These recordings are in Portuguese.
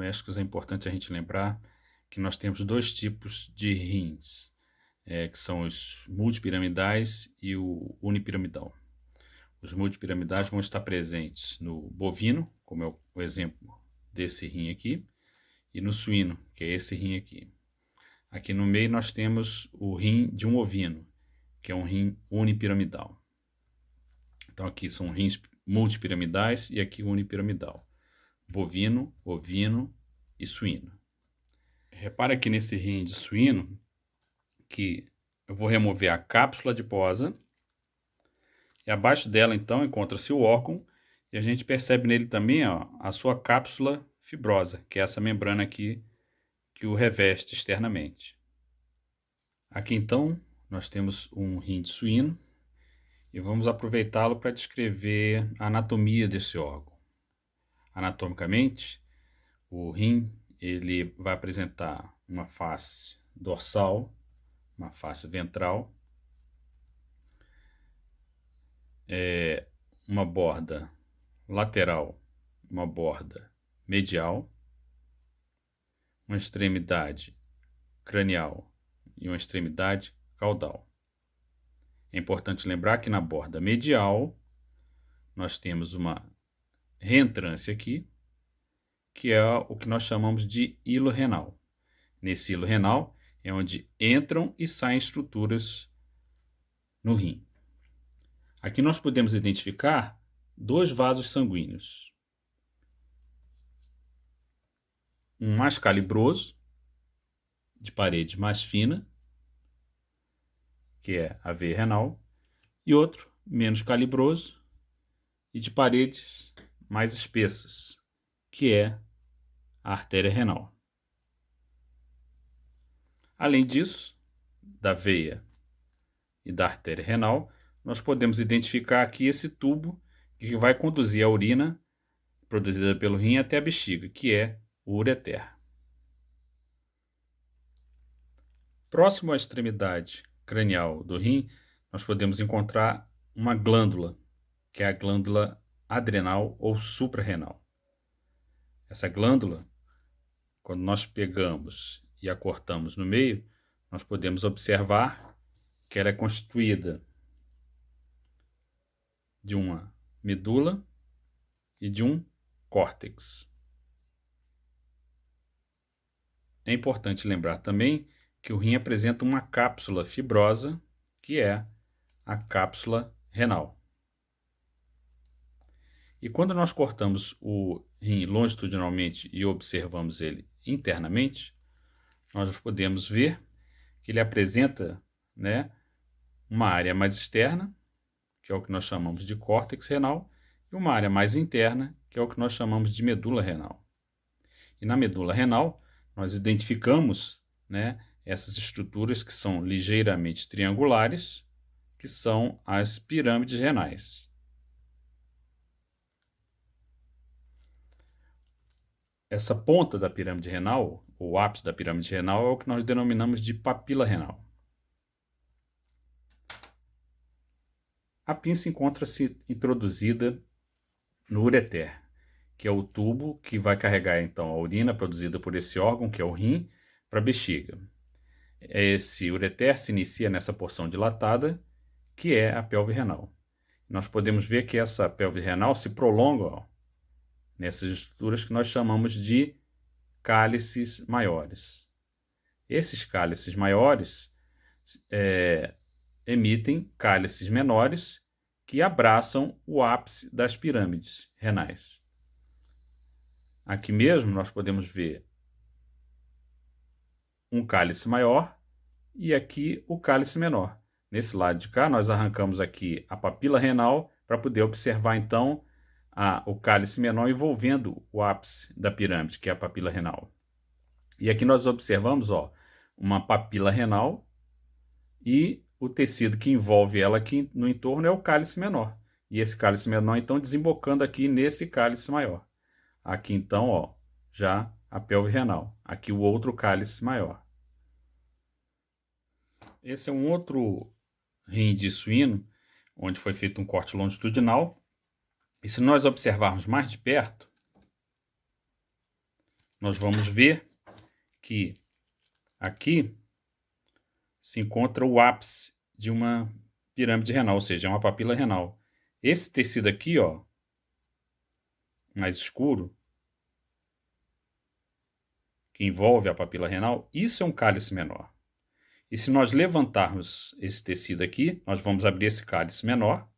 domésticos é importante a gente lembrar que nós temos dois tipos de rins, que são os multipiramidais e o unipiramidal. Os multipiramidais vão estar presentes no bovino, como é o exemplo desse rim aqui, e no suíno, que é esse rim aqui. Aqui no meio nós temos o rim de um ovino, que é um rim unipiramidal. Então aqui são rins multipiramidais e aqui unipiramidal. Bovino, ovino e suíno. Repara aqui nesse rim de suíno que eu vou remover a cápsula adiposa e abaixo dela então encontra-se o órgão e a gente percebe nele também a sua cápsula fibrosa, que é essa membrana aqui que o reveste externamente. Aqui então nós temos um rim de suíno e vamos aproveitá-lo para descrever a anatomia desse órgão. Anatomicamente, o rim ele vai apresentar uma face dorsal, uma face ventral, uma borda lateral, uma borda medial, uma extremidade cranial e uma extremidade caudal. É importante lembrar que na borda medial nós temos uma reentrância aqui, que é o que nós chamamos de hilo renal. Nesse hilo renal é onde entram e saem estruturas no rim. Aqui nós podemos identificar dois vasos sanguíneos. Um mais calibroso, de parede mais fina, que é a veia renal, e outro menos calibroso e de paredes mais espessas, que é a artéria renal. Além disso, da veia e da artéria renal, nós podemos identificar aqui esse tubo que vai conduzir a urina produzida pelo rim até a bexiga, que é o ureter. Próximo à extremidade cranial do rim, nós podemos encontrar uma glândula, que é a glândula adrenal ou suprarrenal. Essa glândula, quando nós pegamos e a cortamos no meio, nós podemos observar que ela é constituída de uma medula e de um córtex. É importante lembrar também que o rim apresenta uma cápsula fibrosa, que é a cápsula renal. E quando nós cortamos o rim longitudinalmente e observamos ele internamente, nós podemos ver que ele apresenta, uma área mais externa, que é o que nós chamamos de córtex renal, e uma área mais interna, que é o que nós chamamos de medula renal. E na medula renal, nós identificamos, essas estruturas que são ligeiramente triangulares, que são as pirâmides renais. Essa ponta da pirâmide renal, o ápice da pirâmide renal, é o que nós denominamos de papila renal. A pinça encontra-se introduzida no ureter, que é o tubo que vai carregar então a urina produzida por esse órgão, que é o rim, para a bexiga. Esse ureter se inicia nessa porção dilatada, que é a pelve renal. Nós podemos ver que essa pelve renal se prolonga nessas estruturas que nós chamamos de cálices maiores. Esses cálices maiores emitem cálices menores que abraçam o ápice das pirâmides renais. Aqui mesmo nós podemos ver um cálice maior e aqui o cálice menor. Nesse lado de cá nós arrancamos aqui a papila renal para poder observar então o cálice menor envolvendo o ápice da pirâmide, que é a papila renal. E aqui nós observamos uma papila renal e o tecido que envolve ela aqui no entorno é o cálice menor. E esse cálice menor, então, desembocando aqui nesse cálice maior. Aqui, então, já a pelve renal. Aqui o outro cálice maior. Esse é um outro rim de suíno, onde foi feito um corte longitudinal. E se nós observarmos mais de perto, nós vamos ver que aqui se encontra o ápice de uma pirâmide renal, ou seja, uma papila renal. Esse tecido aqui, ó, mais escuro, que envolve a papila renal, isso é um cálice menor. E se nós levantarmos esse tecido aqui, nós vamos abrir esse cálice menor.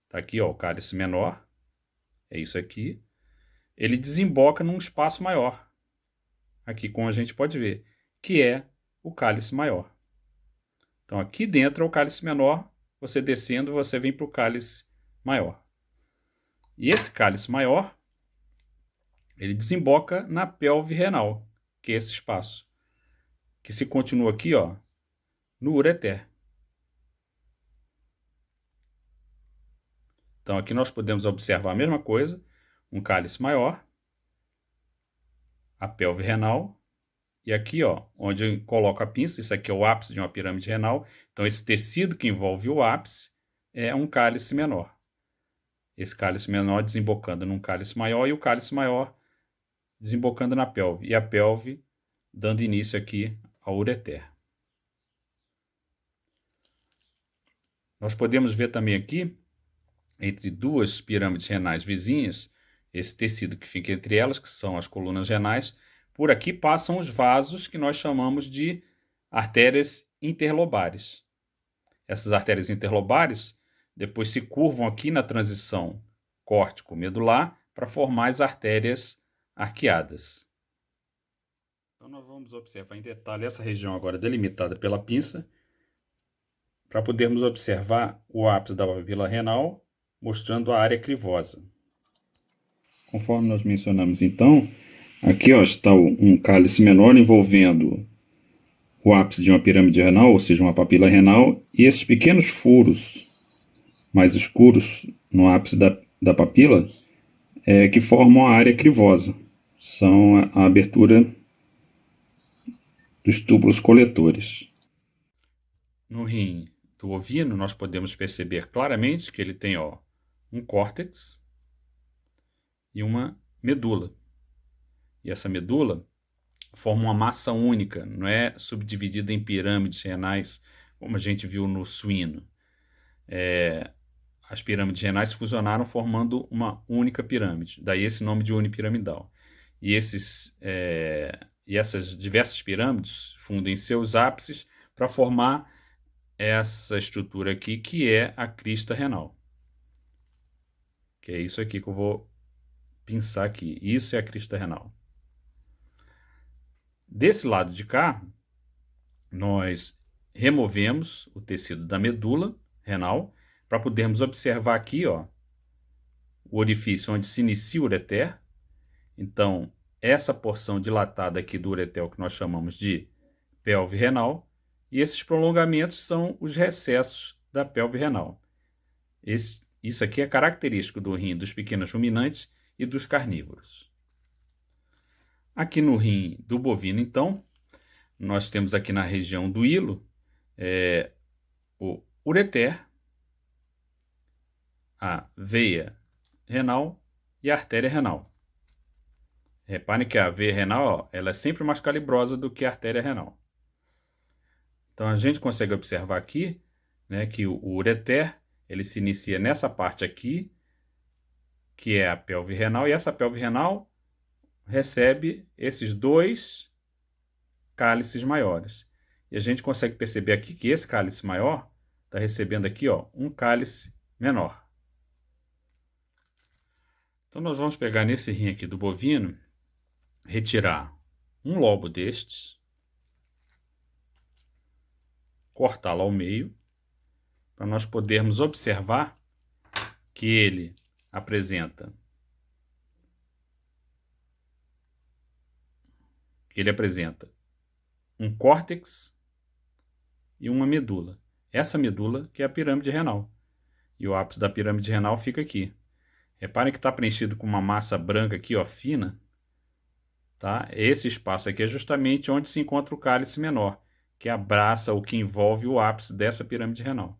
Tá aqui, ó, o cálice menor. É isso aqui. Ele desemboca num espaço maior. Aqui, como a gente pode ver, que é o cálice maior. Então, aqui dentro é o cálice menor. Você descendo, você vem para o cálice maior. E esse cálice maior, ele desemboca na pelve renal, que é esse espaço, que se continua aqui, ó, no ureter. Então, aqui nós podemos observar a mesma coisa, um cálice maior, a pelve renal, e aqui, ó, onde eu coloco a pinça, isso aqui é o ápice de uma pirâmide renal, então esse tecido que envolve o ápice é um cálice menor. Esse cálice menor desembocando num cálice maior e o cálice maior desembocando na pelve, e a pelve dando início aqui ao ureter. Nós podemos ver também aqui, entre duas pirâmides renais vizinhas, esse tecido que fica entre elas, que são as colunas renais, por aqui passam os vasos que nós chamamos de artérias interlobares. Essas artérias interlobares depois se curvam aqui na transição córtico-medular para formar as artérias arqueadas. Então nós vamos observar em detalhe essa região agora delimitada pela pinça, para podermos observar o ápice da papila renal, mostrando a área crivosa. Conforme nós mencionamos então, aqui ó, está um cálice menor envolvendo o ápice de uma pirâmide renal, ou seja, uma papila renal, e esses pequenos furos mais escuros no ápice da papila que formam a área crivosa. São a abertura dos túbulos coletores. No rim do ovino, nós podemos perceber claramente que ele tem ó, um córtex e uma medula. E essa medula forma uma massa única, não é subdividida em pirâmides renais, como a gente viu no suíno. As pirâmides renais fusionaram formando uma única pirâmide, daí esse nome de unipiramidal. E essas diversas pirâmides fundem seus ápices para formar essa estrutura aqui, que é a crista renal. Que é isso aqui que eu vou pinçar aqui. Isso é a crista renal. Desse lado de cá, nós removemos o tecido da medula renal para podermos observar aqui, ó, o orifício onde se inicia o ureter. Então, essa porção dilatada aqui do ureter que nós chamamos de pelve renal, e esses prolongamentos são os recessos da pelve renal. Isso aqui é característico do rim dos pequenos ruminantes e dos carnívoros. Aqui no rim do bovino, então, nós temos aqui na região do hilo o ureter, a veia renal e a artéria renal. Reparem que a veia renal ó, ela é sempre mais calibrosa do que a artéria renal. Então a gente consegue observar aqui, né, que o ureter ele se inicia nessa parte aqui, que é a pelve renal, e essa pelve renal recebe esses dois cálices maiores. E a gente consegue perceber aqui que esse cálice maior está recebendo aqui ó, um cálice menor. Então nós vamos pegar nesse rim aqui do bovino, retirar um lobo destes, cortá-lo ao meio, para nós podermos observar que ele apresenta um córtex e uma medula. Essa medula que é a pirâmide renal. E o ápice da pirâmide renal fica aqui. Reparem que está preenchido com uma massa branca aqui, ó, fina. Tá? Esse espaço aqui é justamente onde se encontra o cálice menor, que abraça ou que envolve o ápice dessa pirâmide renal.